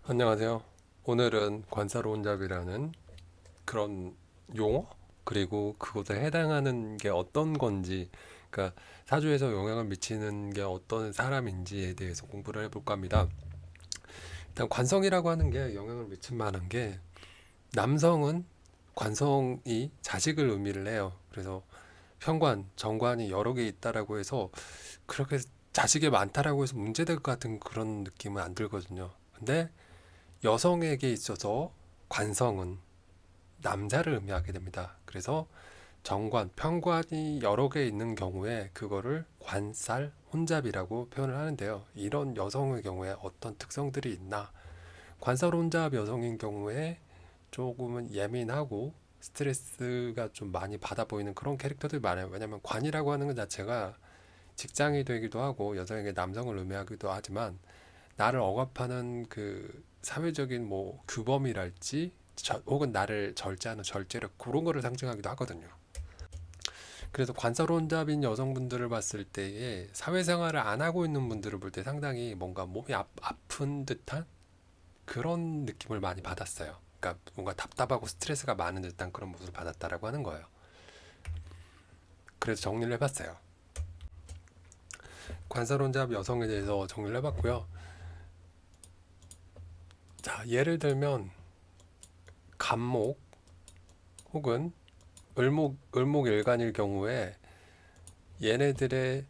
안녕하세요. 오늘은 관사로운잡이라는 그런 용어 그리고 그것에 해당하는 게 어떤 건지, 그러니까 사주에서 영향을 미치는 게 어떤 사람인지에 대해서 공부를 해볼까 합니다. 일단 관성이라고 하는 게 영향을 미칠 만한 게, 남성은 관성이 자식을 의미를 해요. 그래서 편관, 정관이 여러 개 있다라고 해서 그렇게 자식이 많다라고 해서 문제될 것 같은 그런 느낌은 안 들거든요. 근데 여성에게 있어서 관성은 남자를 의미하게 됩니다. 그래서 정관, 편관이 여러 개 있는 경우에 그거를 관살, 혼잡이라고 표현을 하는데요. 이런 여성의 경우에 어떤 특성들이 있나? 관살 혼잡 여성인 경우에 조금은 예민하고 스트레스가 좀 많이 받아 보이는 그런 캐릭터들이 많아요. 왜냐하면 관이라고 하는 것 자체가 직장이 되기도 하고 여성에게 남성을 의미하기도 하지만, 나를 억압하는 그 사회적인 뭐 규범이랄지 혹은 나를 절제하는 절제력, 그런 거를 상징하기도 하거든요. 그래서 관사론잡인 여성분들을 봤을 때에 사회생활을 안 하고 있는 분들을 볼 때 상당히 뭔가 몸이 아픈 듯한 그런 느낌을 많이 받았어요. 그러니까 뭔가 답답하고 스트레스가 많은 듯한 그런 모습을 받았다라고 하는 거예요. 그래서 정리를 해봤어요. 관사론잡 여성에 대해서 정리를 해봤고요. 자, 예를 들면 간목 혹은 을목일간일 경우에 얘네들의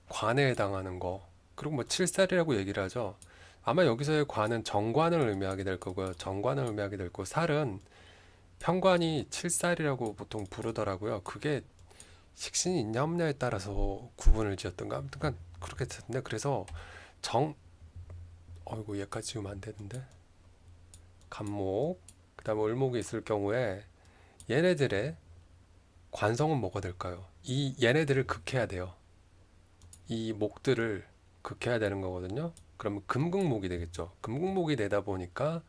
관에 해당하는 거, 그리고 뭐 칠살이라고 얘기를 하죠. 아마 여기서의 관은 정관을 의미하게 될 거고요. 정관을 의미하게 될 거고, 살은 편관이 칠살이라고 보통 부르더라고요. 그게 식신이 있냐 없냐에 따라서 구분을 지었던가, 아무튼 그렇게 됐는데, 그래서 정 어이구 얘까지 지우면 안 되는데, 간목 그다음에 을목이 있을 경우에 얘네들의 관성은 뭐가 될까요? 이 얘네들을 극해야 돼요. 이 목들을 극해야 되는 거거든요. 그러면 금극목이 되겠죠. 금극목이 되다 보니까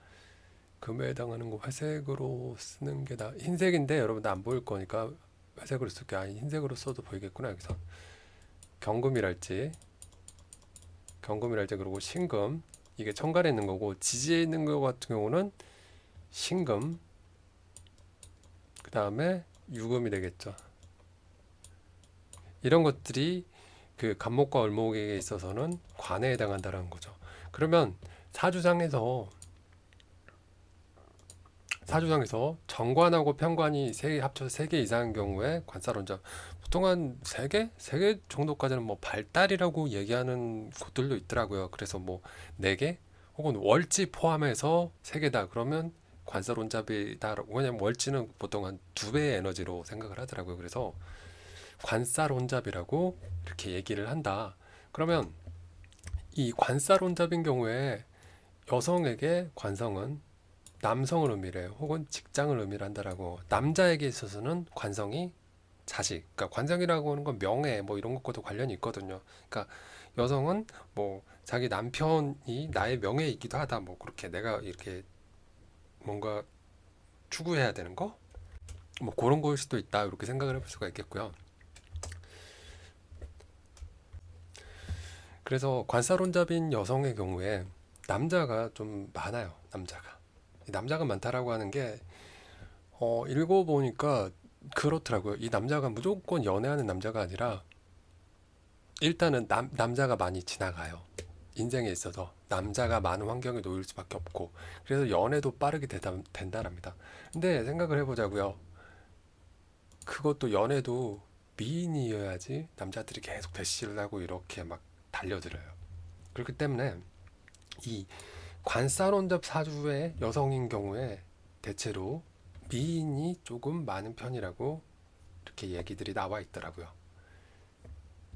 금에 해당하는 거 회색으로 쓰는 게 흰색인데 여러분들 안 보일 거니까 회색으로 쓸게요. 아니, 흰색으로 써도 보이겠구나. 여기서 경금이랄지 경금이랄지 그리고 신금, 이게 천간에 있는 거고, 지지에 있는 거 같은 경우는 신금, 그 다음에 유금이 되겠죠. 이런 것들이 그 간목과 을목에게 있어서는 관에 해당한다는 거죠. 그러면 사주상에서 사주상에서 정관하고 편관이 세 개 합쳐서 세 개 이상인 경우에 관사론자, 보통 한 세 개? 세 개 정도까지는 뭐 발달이라고 얘기하는 곳들도 있더라고요. 그래서 뭐 네 개? 혹은 월지 포함해서 세 개다 그러면 관사론잡이다. 왜냐면 월지는 보통 한 두 배의 에너지로 생각을 하더라고요. 그래서 관사론잡이라고 이렇게 얘기를 한다. 그러면 이 관사론잡인 경우에 여성에게 관성은 남성을 의미해요. 혹은 직장을 의미한다라고. 남자에게 있어서는 관성이 자식. 그러니까 관성이라고 하는 건 명예 뭐 이런 것과도 관련이 있거든요. 그러니까 여성은 뭐 자기 남편이 나의 명예이기도 하다. 뭐 그렇게 내가 이렇게 뭔가 추구해야 되는 거? 뭐 그런 거일 수도 있다. 이렇게 생각을 해볼 수가 있겠고요. 그래서 관사론잡인 여성의 경우에 남자가 좀 많아요. 남자가. 남자가 많다라고 하는 게 읽어보니까 그렇더라고요. 이 남자가 무조건 연애하는 남자가 아니라 일단은 남자가 많이 지나가요. 인생에 있어서 남자가 많은 환경에 놓일 수밖에 없고, 그래서 연애도 빠르게 된다랍니다. 근데 생각을 해보자고요. 그것도 연애도 미인이어야지 남자들이 계속 대시를 하고 이렇게 막 달려들어요. 그렇기 때문에 이 관사론잡 사주의 여성인 경우에 대체로 미인이 조금 많은 편이라고 이렇게 얘기들이 나와 있더라고요.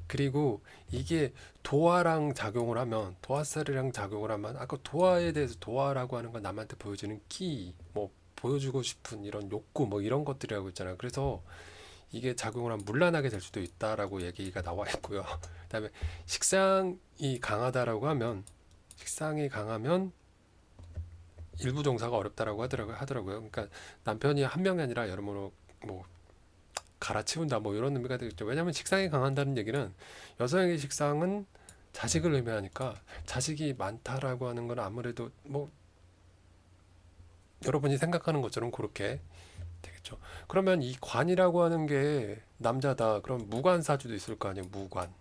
그리고 이게 도화랑 작용을 하면, 도화살이랑 작용을 하면, 아까 도화에 대해서, 도화라고 하는 건 남한테 보여주는 끼, 뭐 보여주고 싶은 이런 욕구, 뭐 이런 것들이라고 있잖아요. 그래서 이게 작용을 하면 문란하게 될 수도 있다라고 얘기가 나와 있고요. 그다음에 식상이 강하다라고 하면, 식상이 강하면 일부 종사가 어렵다라고 하더라고요. 그러니까 남편이 한 명이 아니라 여러모로 뭐 갈아치운다 뭐 이런 의미가 되겠죠. 왜냐하면 식상이 강한다는 얘기는, 여성의 식상은 자식을 의미하니까 자식이 많다라고 하는 건 아무래도 뭐 여러분이 생각하는 것처럼 그렇게 되겠죠. 그러면 이 관이라고 하는 게 남자다. 그럼 무관사주도 있을 거 아니에요. 무관.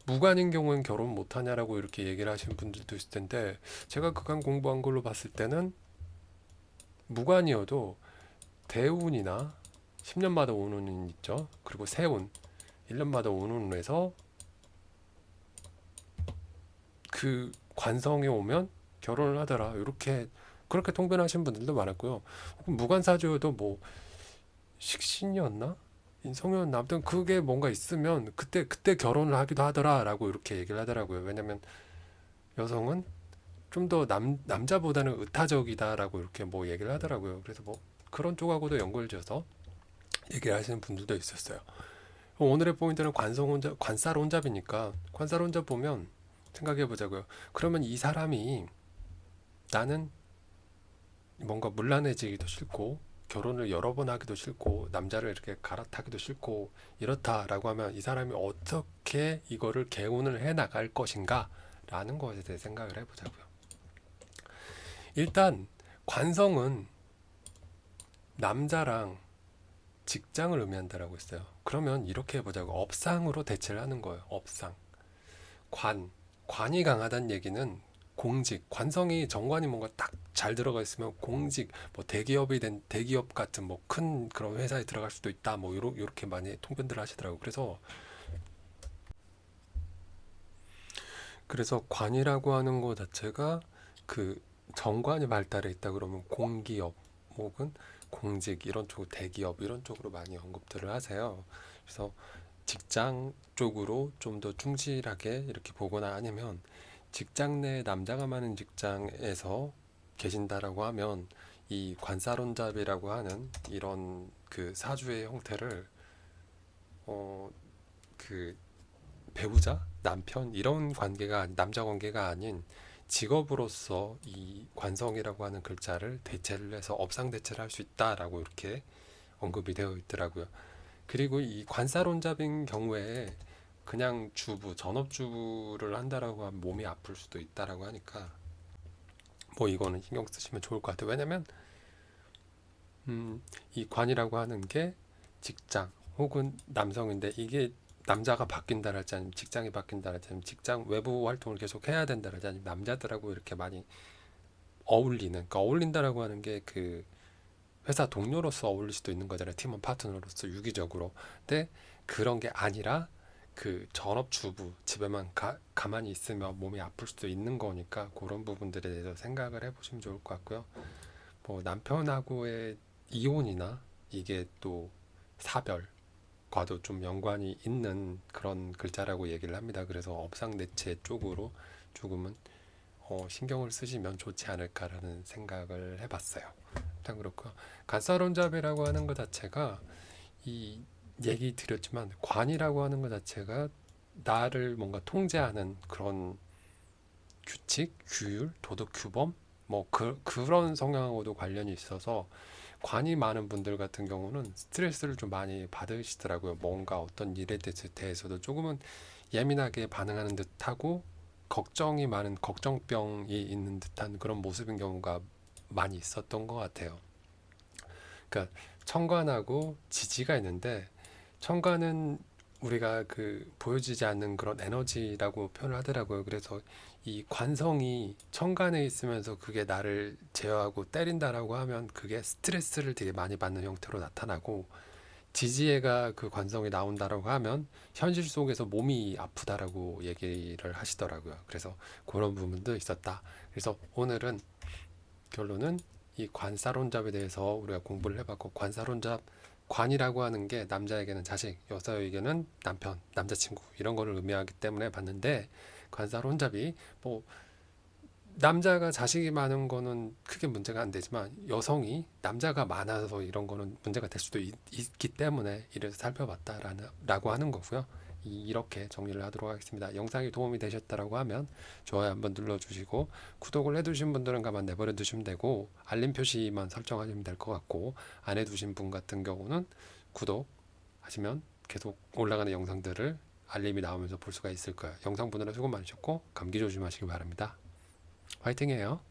무관인 경우엔 결혼 못하냐라고 이렇게 얘기를 하시는 분들도 있을 텐데 제가 그간 공부한 걸로 봤을 때는 무관이어도 대운이나 10년마다 오는 운 있죠. 그리고 세운 1년마다 오는 운에서 그 관성에 오면 결혼을 하더라. 이렇게 그렇게 통변하신 분들도 많았고요. 혹은 무관사주여도 뭐 식신이었나? 인성이었나? 아무튼 그게 뭔가 있으면 그때 결혼을 하기도 하더라라고 이렇게 얘기를 하더라고요. 왜냐면 여성은 좀 더 남자보다는 의타적이다라고 이렇게 뭐 얘기를 하더라고요. 그래서 뭐 그런 쪽하고도 연결 지어서 얘기를 하시는 분들도 있었어요. 오늘의 포인트는 관살혼잡이니까 관살혼잡 보면 생각해 보자고요. 그러면 이 사람이 나는 뭔가 문란해지기도 싫고 결혼을 여러 번 하기도 싫고 남자를 이렇게 갈아타기도 싫고 이렇다라고 하면 이 사람이 어떻게 이거를 개운을 해 나갈 것인가 라는 것에 대해 생각을 해보자고요. 일단 관성은 남자랑 직장을 의미한다라고 했어요. 그러면 이렇게 해보자고. 업상으로 대체를 하는 거예요. 업상. 관이 강하다는 얘기는 공직, 관성이 정관이 뭔가 딱 잘 들어가 있으면 공직, 뭐 대기업 같은 뭐 큰 그런 회사에 들어갈 수도 있다. 뭐 요렇게 많이 통변들 하시더라고요. 그래서 관이라고 하는 것 자체가 그 정관이 발달해 있다 그러면 공기업 혹은 공직 이런 쪽 대기업 이런 쪽으로 많이 언급들을 하세요. 그래서 직장 쪽으로 좀 더 충실하게 이렇게 보거나 아니면 직장 내 남자가 많은 직장에서 계신다라고 하면 이 관사론잡이라고 하는 이런 그 사주의 형태를 어 그 배우자, 남편 이런 남자 관계가 아닌 직업으로서 이 관성이라고 하는 글자를 대체를 해서 업상 대체를 할 수 있다라고 이렇게 언급이 되어 있더라고요. 그리고 이 관사론잡인 경우에 그냥 전업주부를 한다라고 하면 몸이 아플 수도 있다라고 하니까 뭐 이거는 신경 쓰시면 좋을 것 같아요. 왜냐면 이 관이라고 하는 게 직장 혹은 남성인데 이게 남자가 바뀐다랄지 아니면 직장이 바뀐다랄지 아니면 직장 외부 활동을 계속 해야 된다랄지 아니면 남자들하고 이렇게 많이 어울리는 그러니까 어울린다라고 하는 게 그 회사 동료로서 어울릴 수도 있는 거잖아요. 팀원 파트너로서 유기적으로. 근데 그런 게 아니라 그 전업주부 집에만 가만히 있으면 몸이 아플 수도 있는 거니까 그런 부분들에 대해서 생각을 해보시면 좋을 것 같고요. 뭐 남편하고의 이혼이나 이게 또 사별과도 좀 연관이 있는 그런 글자라고 얘기를 합니다. 그래서 업상대체 쪽으로 조금은 신경을 쓰시면 좋지 않을까라는 생각을 해봤어요. 일단 그렇고 간사론잡이라고 하는 것 자체가 이 얘기 드렸지만 관이라고 하는 것 자체가 나를 뭔가 통제하는 그런 규칙, 규율, 도덕 규범 뭐 그런 성향하고도 관련이 있어서 관이 많은 분들 같은 경우는 스트레스를 좀 많이 받으시더라고요. 뭔가 어떤 일에 대해서도 조금은 예민하게 반응하는 듯하고 걱정이 많은 걱정병이 있는 듯한 그런 모습인 경우가 많이 있었던 것 같아요. 그러니까 천간하고 지지가 있는데 천간은 우리가 그 보여지지 않는 그런 에너지라고 표현을 하더라고요. 그래서 이 관성이 천간에 있으면서 그게 나를 제어하고 때린다라고 하면 그게 스트레스를 되게 많이 받는 형태로 나타나고 지지애가 그 관성이 나온다라고 하면 현실 속에서 몸이 아프다라고 얘기를 하시더라고요. 그래서 그런 부분도 있었다. 그래서 오늘은 결론은 이 관사론잡에 대해서 우리가 공부를 해봤고 관사론잡 관이라고 하는 게 남자에게는 자식, 여자에게는 남편, 남자친구 이런 거를 의미하기 때문에 봤는데 관사론잡이 뭐 남자가 자식이 많은 거는 크게 문제가 안 되지만 여성이 남자가 많아서 이런 거는 문제가 될 수도 기 때문에 이래서 살펴봤다라고 하는 거고요. 이렇게 정리를 하도록 하겠습니다. 영상이 도움이 되셨다라고 하면 좋아요 한번 눌러주시고 구독을 해두신 분들은 가만 내버려 두시면 되고 알림 표시만 설정하시면 될 것 같고 안 해두신 분 같은 경우는 구독하시면 계속 올라가는 영상들을 알림이 나오면서 볼 수가 있을 거예요. 영상 보느라 수고 많으셨고 감기 조심하시기 바랍니다. 화이팅해요.